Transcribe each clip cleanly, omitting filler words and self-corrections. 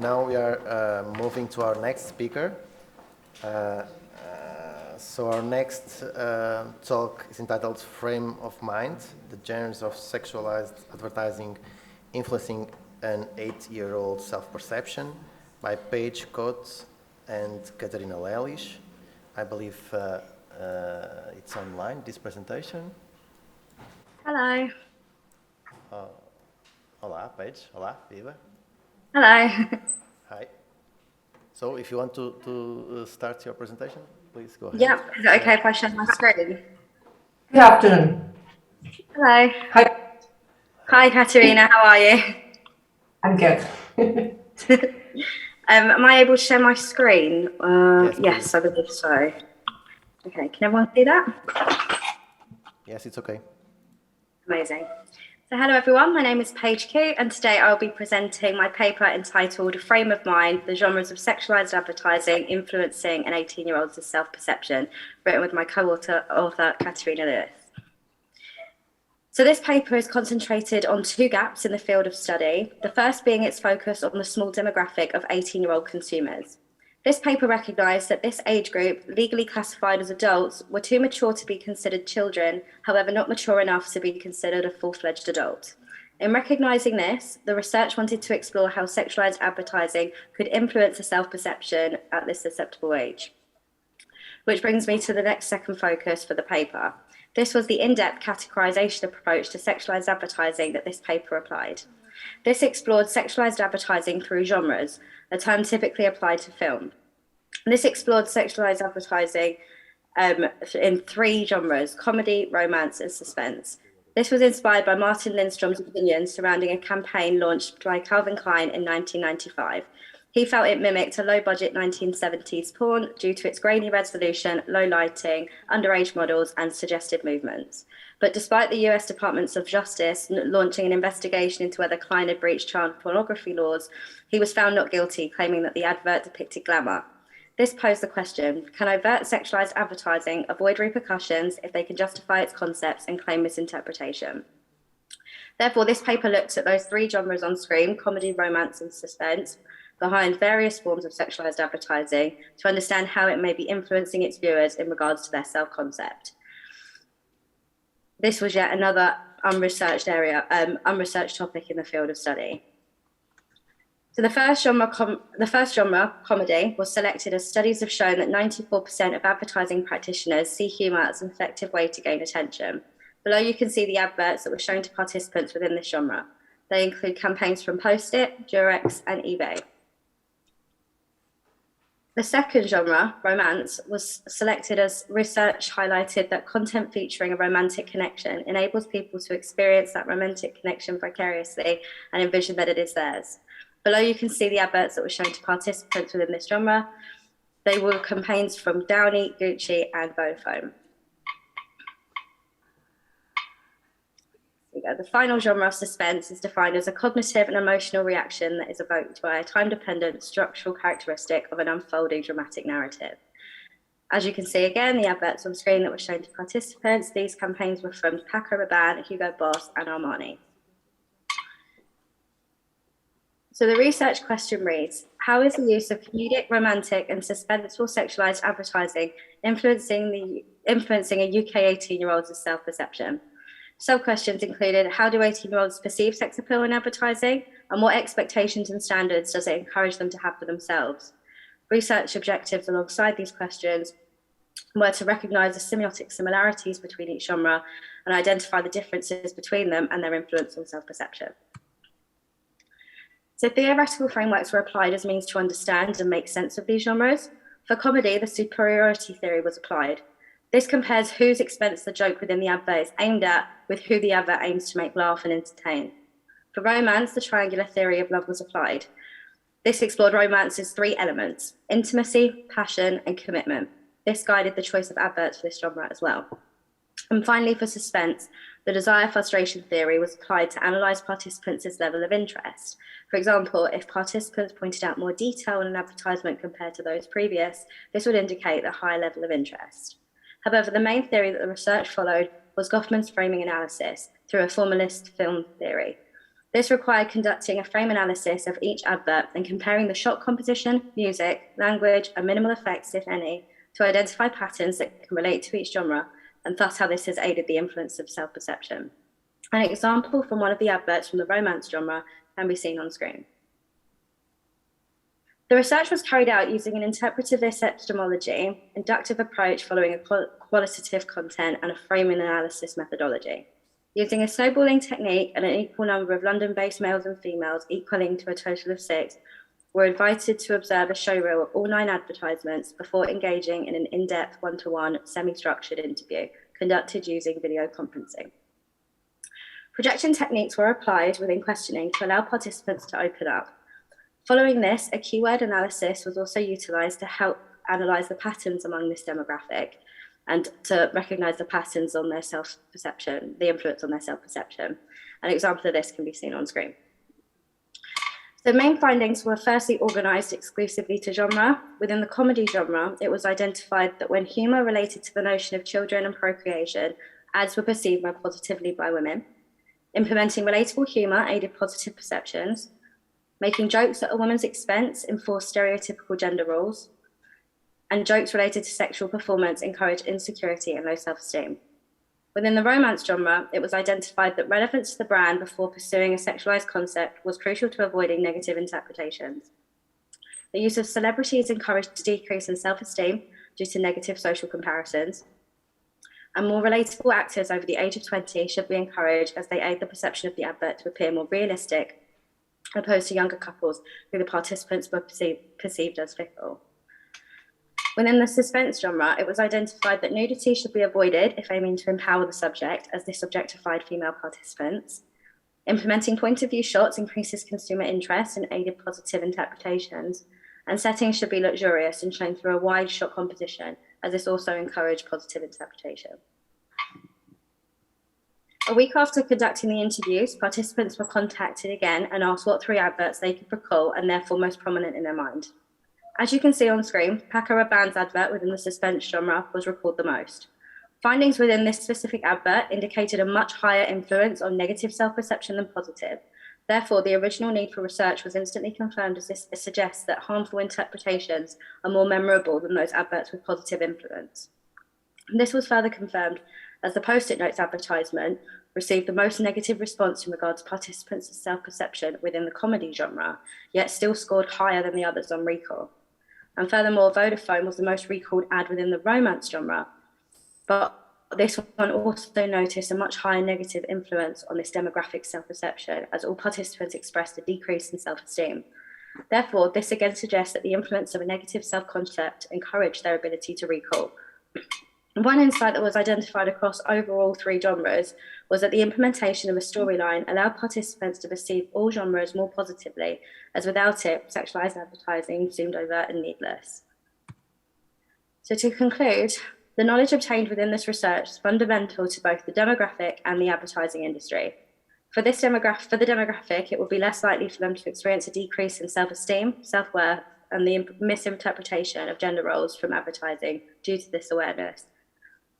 now we are moving to our next speaker. So our next talk is entitled Frame of Mind, the Genres of Sexualized Advertising Influencing an 8-Year-Old Self-Perception by Paige, Coote and Catarina Lelis. I believe it's online, this presentation. Hello. Olá, Paige. Olá, viva. Hello. Hi. So if you want to start your presentation, please go ahead. Yeah, is it okay if I share my screen? Good afternoon. Hello. Hi. Hi, Catarina. How are you? I'm good. Am I able to share my screen? Yes, I believe so. Okay, can everyone see that? Yes, it's okay. Amazing. So hello everyone, my name is Paige Coote and today I'll be presenting my paper entitled Frame of Mind, the Genres of Sexualized Advertising Influencing an 18-Year-Old's Self-Perception, written with my co-author, Catarina Lelis. So this paper is concentrated on two gaps in the field of study, the first being its focus on the small demographic of 18-year-old consumers. This paper recognised that this age group, legally classified as adults, were too mature to be considered children, however not mature enough to be considered a full-fledged adult. In recognising this, the research wanted to explore how sexualised advertising could influence a self-perception at this susceptible age. Which brings me to the next second focus for the paper. This was the in-depth categorisation approach to sexualised advertising that this paper applied. This explored sexualized advertising through genres, a term typically applied to film. This explored sexualized advertising in three genres: comedy, romance, and suspense. This was inspired by Martin Lindstrom's opinions surrounding a campaign launched by Calvin Klein in 1995. He felt it mimicked a low-budget 1970s porn due to its grainy resolution, low lighting, underage models, and suggestive movements. But despite the US Department of Justice launching an investigation into whether Klein had breached child pornography laws, he was found not guilty, claiming that the advert depicted glamour. This posed the question, can overt sexualized advertising avoid repercussions if they can justify its concepts and claim misinterpretation? Therefore, this paper looks at those three genres on screen, comedy, romance, and suspense, behind various forms of sexualized advertising to understand how it may be influencing its viewers in regards to their self-concept. This was yet another unresearched topic in the field of study. So the first genre, comedy, was selected as studies have shown that 94% of advertising practitioners see humour as an effective way to gain attention. Below you can see the adverts that were shown to participants within this genre. They include campaigns from Post-it, Durex, and eBay. The second genre, romance, was selected as research highlighted that content featuring a romantic connection enables people to experience that romantic connection vicariously and envision that it is theirs. Below you can see the adverts that were shown to participants within this genre. They were campaigns from Downy, Gucci, and Vodafone. The final genre of suspense is defined as a cognitive and emotional reaction that is evoked by a time-dependent structural characteristic of an unfolding dramatic narrative. As you can see again, the adverts on screen that were shown to participants, these campaigns were from Paco Rabanne, Hugo Boss, and Armani. So the research question reads, how is the use of comedic, romantic, and suspenseful sexualized advertising influencing a UK 18-year-old's self-perception? Sub-questions included, how do 18-year-olds perceive sex appeal in advertising, and what expectations and standards does it encourage them to have for themselves? Research objectives alongside these questions were to recognise the semiotic similarities between each genre and identify the differences between them and their influence on self-perception. So theoretical frameworks were applied as means to understand and make sense of these genres. For comedy, the superiority theory was applied. This compares whose expense the joke within the advert is aimed at with who the advert aims to make laugh and entertain. For romance, the triangular theory of love was applied. This explored romance's three elements: intimacy, passion, and commitment. This guided the choice of adverts for this genre as well. And finally, for suspense, the desire frustration theory was applied to analyse participants' level of interest. For example, if participants pointed out more detail in an advertisement compared to those previous, this would indicate a higher level of interest. However, the main theory that the research followed was Goffman's framing analysis through a formalist film theory. This required conducting a frame analysis of each advert and comparing the shot composition, music, language, and minimal effects, if any, to identify patterns that can relate to each genre, and thus how this has aided the influence of self-perception. An example from one of the adverts from the romance genre can be seen on screen. The research was carried out using an interpretive epistemology, inductive approach following a qualitative content, and a framing analysis methodology. Using a snowballing technique and an equal number of London-based males and females, equaling to a total of 6, were invited to observe a show reel of all 9 advertisements before engaging in an in-depth one-to-one semi-structured interview conducted using video conferencing. Projection techniques were applied within questioning to allow participants to open up. Following this, a keyword analysis was also utilised to help analyse the patterns among this demographic and to recognise the patterns on their self-perception, the influence on their self-perception. An example of this can be seen on screen. The main findings were firstly organised exclusively to genre. Within the comedy genre, it was identified that when humour related to the notion of children and procreation, ads were perceived more positively by women. Implementing relatable humour aided positive perceptions. Making jokes at a woman's expense enforced stereotypical gender roles, and jokes related to sexual performance encouraged insecurity and low self-esteem. Within the romance genre, it was identified that relevance to the brand before pursuing a sexualized concept was crucial to avoiding negative interpretations. The use of celebrities encouraged a decrease in self-esteem due to negative social comparisons, and more relatable actors over the age of 20 should be encouraged as they aid the perception of the advert to appear more realistic, opposed to younger couples who the participants were perceived as fickle. Within the suspense genre, it was identified that nudity should be avoided if aiming to empower the subject, as this objectified female participants. Implementing point of view shots increases consumer interest and aided positive interpretations, and settings should be luxurious and shown through a wide shot composition, as this also encouraged positive interpretation. A week after conducting the interviews, participants were contacted again and asked what 3 adverts they could recall and therefore most prominent in their mind. As you can see on screen, Paco Rabanne's advert within the suspense genre was recalled the most. Findings within this specific advert indicated a much higher influence on negative self-perception than positive. Therefore, the original need for research was instantly confirmed, as this suggests that harmful interpretations are more memorable than those adverts with positive influence. And this was further confirmed as the Post-it notes advertisement received the most negative response in regards to participants' self-perception within the comedy genre, yet still scored higher than the others on recall. And furthermore, Vodafone was the most recalled ad within the romance genre, but this one also noticed a much higher negative influence on this demographic self-perception, as all participants expressed a decrease in self-esteem. Therefore, this again suggests that the influence of a negative self-concept encouraged their ability to recall. One insight that was identified across overall 3 genres was that the implementation of a storyline allowed participants to perceive all genres more positively, as without it, sexualized advertising seemed overt and needless. So to conclude, the knowledge obtained within this research is fundamental to both the demographic and the advertising industry. For the demographic, it will be less likely for them to experience a decrease in self-esteem, self-worth, and the misinterpretation of gender roles from advertising due to this awareness.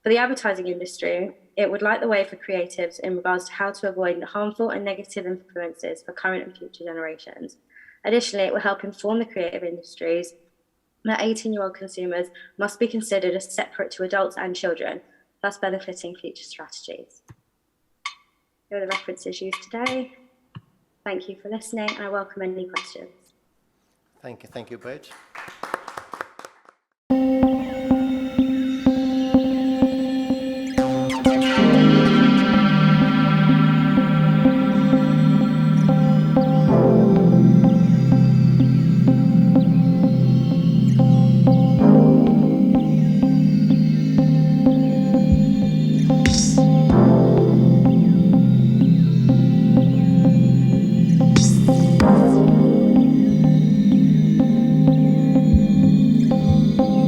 For the advertising industry, it would light the way for creatives in regards to how to avoid harmful and negative influences for current and future generations. Additionally, it will help inform the creative industries that 18-year-old consumers must be considered as separate to adults and children, thus benefiting future strategies. Here are the references used today. Thank you for listening, and I welcome any questions. Thank you, Paige.